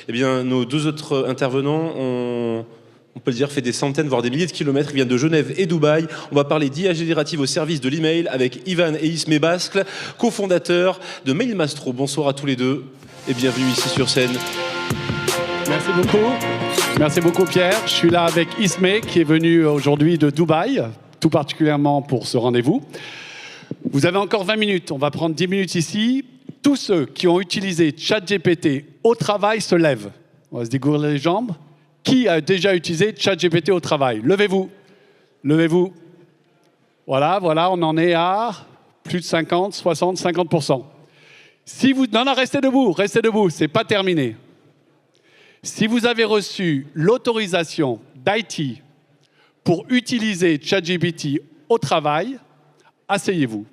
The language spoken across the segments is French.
Eh bien, nos deux autres intervenants ont, on peut le dire, fait des centaines, voire des milliers de kilomètres. Ils viennent de Genève et Dubaï. On va parler d'IA générative au service de l'email avec Ivan et Ismé Bascle, cofondateurs de Mailmastro. Bonsoir à tous les deux et bienvenue ici sur scène. Merci beaucoup. Merci beaucoup Pierre. Je suis là avec Ismé qui est venu aujourd'hui de Dubaï, tout particulièrement pour ce rendez-vous. Vous avez encore 20 minutes. On va prendre 10 minutes ici. Tous ceux qui ont utilisé ChatGPT au travail se lèvent. On va se dégourdir les jambes. Qui a déjà utilisé ChatGPT au travail? Levez-vous. Levez-vous. Voilà, on en est à plus de 50, 60, 50%. Si vous... Non, restez debout, c'est pas terminé. Si vous avez reçu l'autorisation d'IT pour utiliser ChatGPT au travail, asseyez-vous.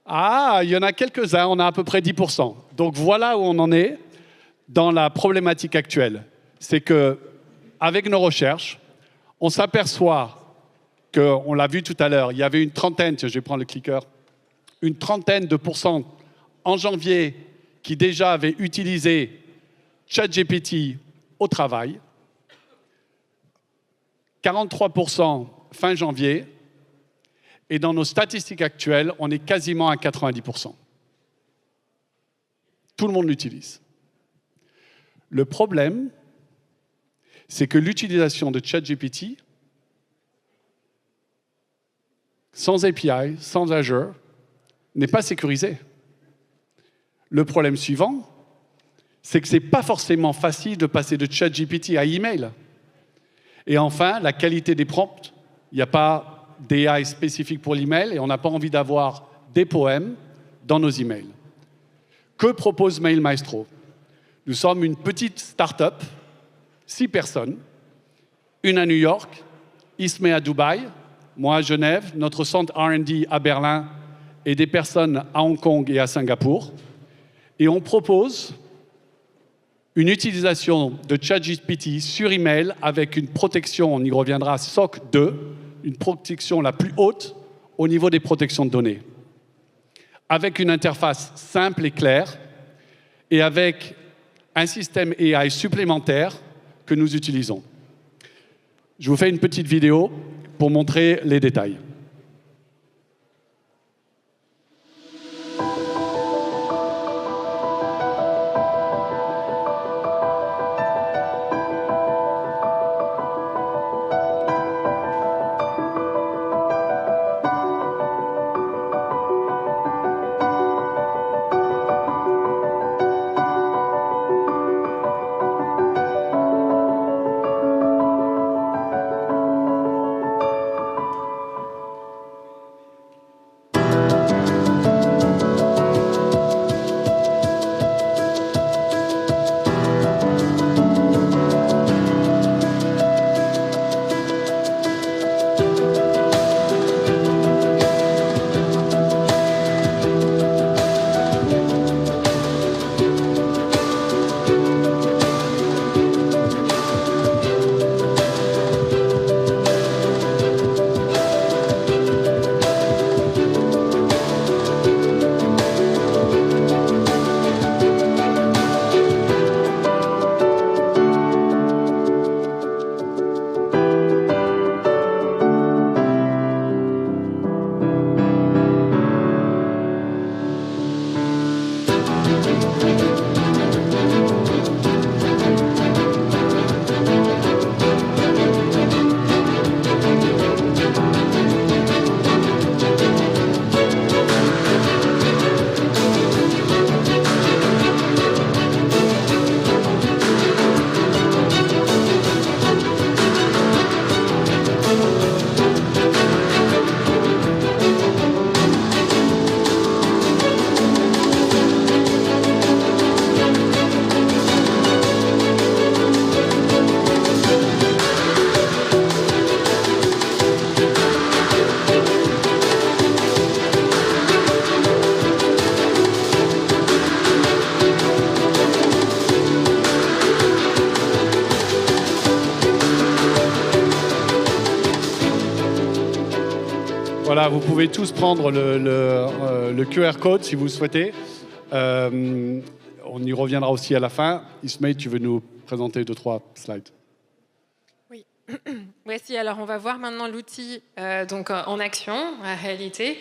Ah, il y en a quelques-uns, on a à peu près 10%. Donc voilà où on en est dans la problématique actuelle. C'est qu'avec nos recherches, on s'aperçoit qu'on l'a vu tout à l'heure, il y avait une trentaine, je vais prendre le clicker, une trentaine de pourcents en janvier qui déjà avaient utilisé ChatGPT au travail, 43% fin janvier, et dans nos statistiques actuelles, on est quasiment à 90%. Tout le monde l'utilise. Le problème, c'est que l'utilisation de ChatGPT, sans API, sans Azure, n'est pas sécurisée. Le problème suivant, c'est que ce n'est pas forcément facile de passer de ChatGPT à email. Et enfin, la qualité des prompts. Il n'y a pas d'AI spécifique pour l'email et on n'a pas envie d'avoir des poèmes dans nos emails. Que propose Mailmastro? Nous sommes une petite start-up, 6 personnes, une à New York, Ismé à Dubaï, moi à Genève, notre centre R&D à Berlin et des personnes à Hong Kong et à Singapour. Et on propose une utilisation de ChatGPT sur email avec une protection, on y reviendra, SOC 2, une protection la plus haute au niveau des protections de données. Avec une interface simple et claire et avec un système AI supplémentaire que nous utilisons. Je vous fais une petite vidéo pour montrer les détails. Voilà, vous pouvez tous prendre le QR code si vous le souhaitez. on y reviendra aussi à la fin. Ismay, tu veux nous présenter 2-3 slides? Oui. Voici, alors on va voir maintenant l'outil donc en action, en réalité.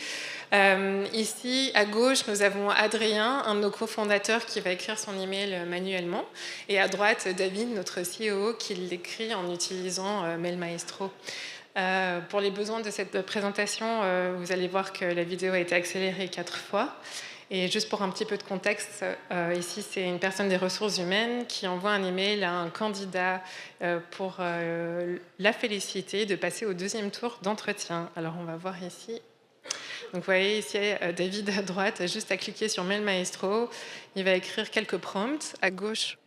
Ici, à gauche, nous avons Adrien, un de nos cofondateurs qui va écrire son email manuellement. Et à droite, David, notre CEO, qui l'écrit en utilisant Mail Maestro. Pour les besoins de cette présentation, vous allez voir que la vidéo a été accélérée 4 fois. Et juste pour un petit peu de contexte, ici, c'est une personne des ressources humaines qui envoie un email à un candidat pour la féliciter de passer au 2e tour d'entretien. Alors, on va voir ici. Donc, vous voyez ici, David à droite a juste à cliquer sur Mail Maestro. Il va écrire quelques prompts. À gauche,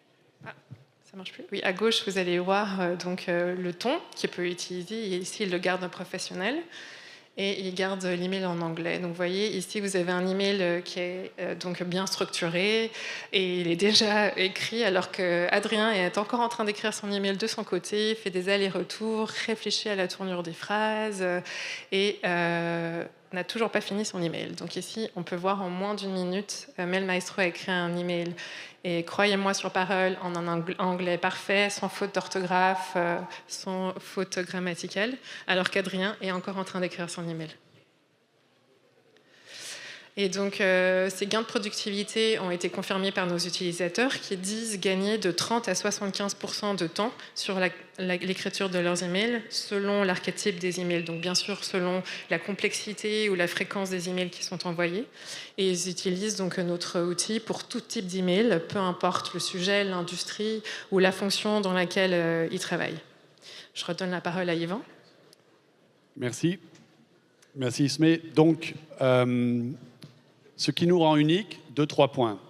ça marche plus. Oui, à gauche, vous allez voir donc le ton qu'il peut utiliser. Et ici, il le garde professionnel. Et il garde l'email en anglais. Donc vous voyez, ici, vous avez un email qui est donc bien structuré et il est déjà écrit alors qu'Adrien est encore en train d'écrire son email de son côté, fait des allers-retours, réfléchit à la tournure des phrases et n'a toujours pas fini son email. Donc ici, on peut voir en moins d'1 minute, Mail Maestro a écrit un email. Et croyez-moi sur parole, en un anglais parfait, sans faute d'orthographe, sans faute grammaticale, alors qu'Adrien est encore en train d'écrire son email. Et donc, ces gains de productivité ont été confirmés par nos utilisateurs qui disent gagner de 30 à 75% de temps sur l'écriture de leurs emails selon l'archétype des emails. Donc, bien sûr, selon la complexité ou la fréquence des emails qui sont envoyés. Et ils utilisent donc notre outil pour tout type d'email, peu importe le sujet, l'industrie ou la fonction dans laquelle ils travaillent. Je redonne la parole à Yvan. Merci. Merci Ismay. Donc, ce qui nous rend unique, 2-3 points.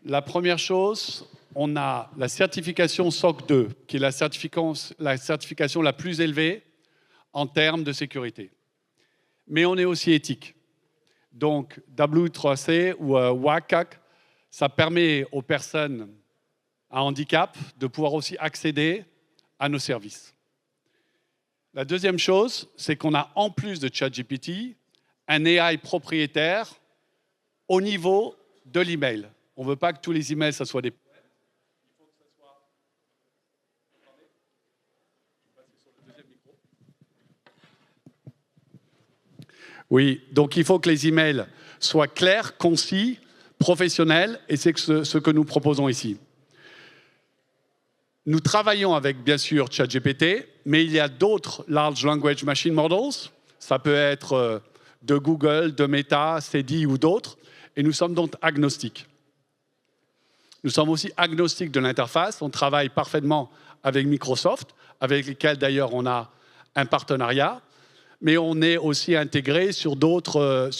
La première chose, on a la certification SOC 2, qui est la certification la plus élevée en termes de sécurité. Mais on est aussi éthique. Donc, W3C ou WCAG, ça permet aux personnes à handicap de pouvoir aussi accéder à nos services. La deuxième chose, c'est qu'on a en plus de ChatGPT, un AI propriétaire au niveau de l'email. On ne veut pas que tous les emails, ça soit des... Oui, donc il faut que les emails soient clairs, concis, professionnels, et c'est ce que nous proposons ici. Nous travaillons avec, bien sûr, ChatGPT, mais il y a d'autres Large Language Machine Models. Ça peut être de Google, de Meta, Cedi ou d'autres, et nous sommes donc agnostiques. Nous sommes aussi agnostiques de l'interface. On travaille parfaitement avec Microsoft, avec lesquels d'ailleurs on a un partenariat, mais on est aussi intégré sur d'autres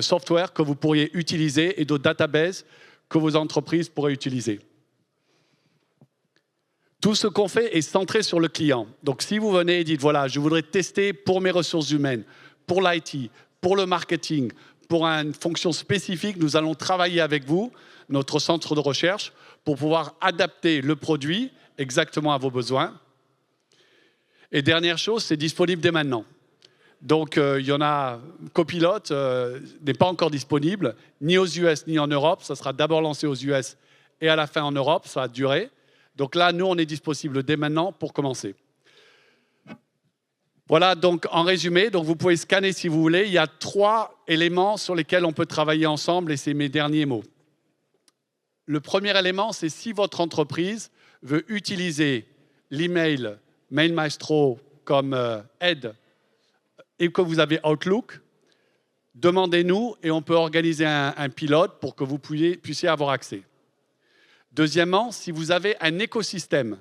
softwares que vous pourriez utiliser et d'autres databases que vos entreprises pourraient utiliser. Tout ce qu'on fait est centré sur le client. Donc si vous venez et dites, voilà, je voudrais tester pour mes ressources humaines, pour l'IT, pour le marketing, pour une fonction spécifique, nous allons travailler avec vous, notre centre de recherche, pour pouvoir adapter le produit exactement à vos besoins. Et dernière chose, c'est disponible dès maintenant. Donc, il y en a, Copilot n'est pas encore disponible, ni aux US ni en Europe. Ça sera d'abord lancé aux US et à la fin en Europe, ça va durer. Donc là, nous, on est disponible dès maintenant pour commencer. Voilà, donc en résumé, donc vous pouvez scanner si vous voulez. Il y a 3 éléments sur lesquels on peut travailler ensemble et c'est mes derniers mots. Le premier élément, c'est si votre entreprise veut utiliser l'email Mail Maestro comme aide et que vous avez Outlook, demandez-nous et on peut organiser un pilote pour que vous puissiez avoir accès. Deuxièmement, si vous avez un écosystème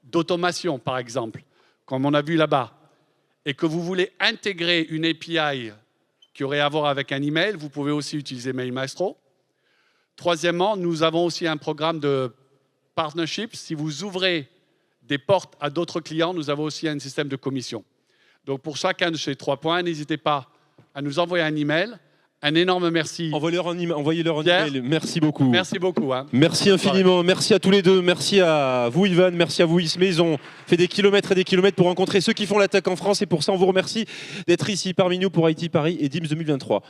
d'automation, par exemple, comme on a vu là-bas, et que vous voulez intégrer une API qui aurait à voir avec un email, vous pouvez aussi utiliser Mail Maestro. Troisièmement, nous avons aussi un programme de partnership. Si vous ouvrez des portes à d'autres clients, nous avons aussi un système de commission. Donc pour chacun de ces 3 points, n'hésitez pas à nous envoyer un email. Un énorme merci. Envoyez-leur un email. Merci beaucoup. Merci beaucoup. Hein. Merci infiniment. Ouais. Merci à tous les deux. Merci à vous, Ivan. Merci à vous, Ismay. Ils ont fait des kilomètres et des kilomètres pour rencontrer ceux qui font l'attaque en France. Et pour ça, on vous remercie d'être ici parmi nous pour IT Paris et DIMS 2023.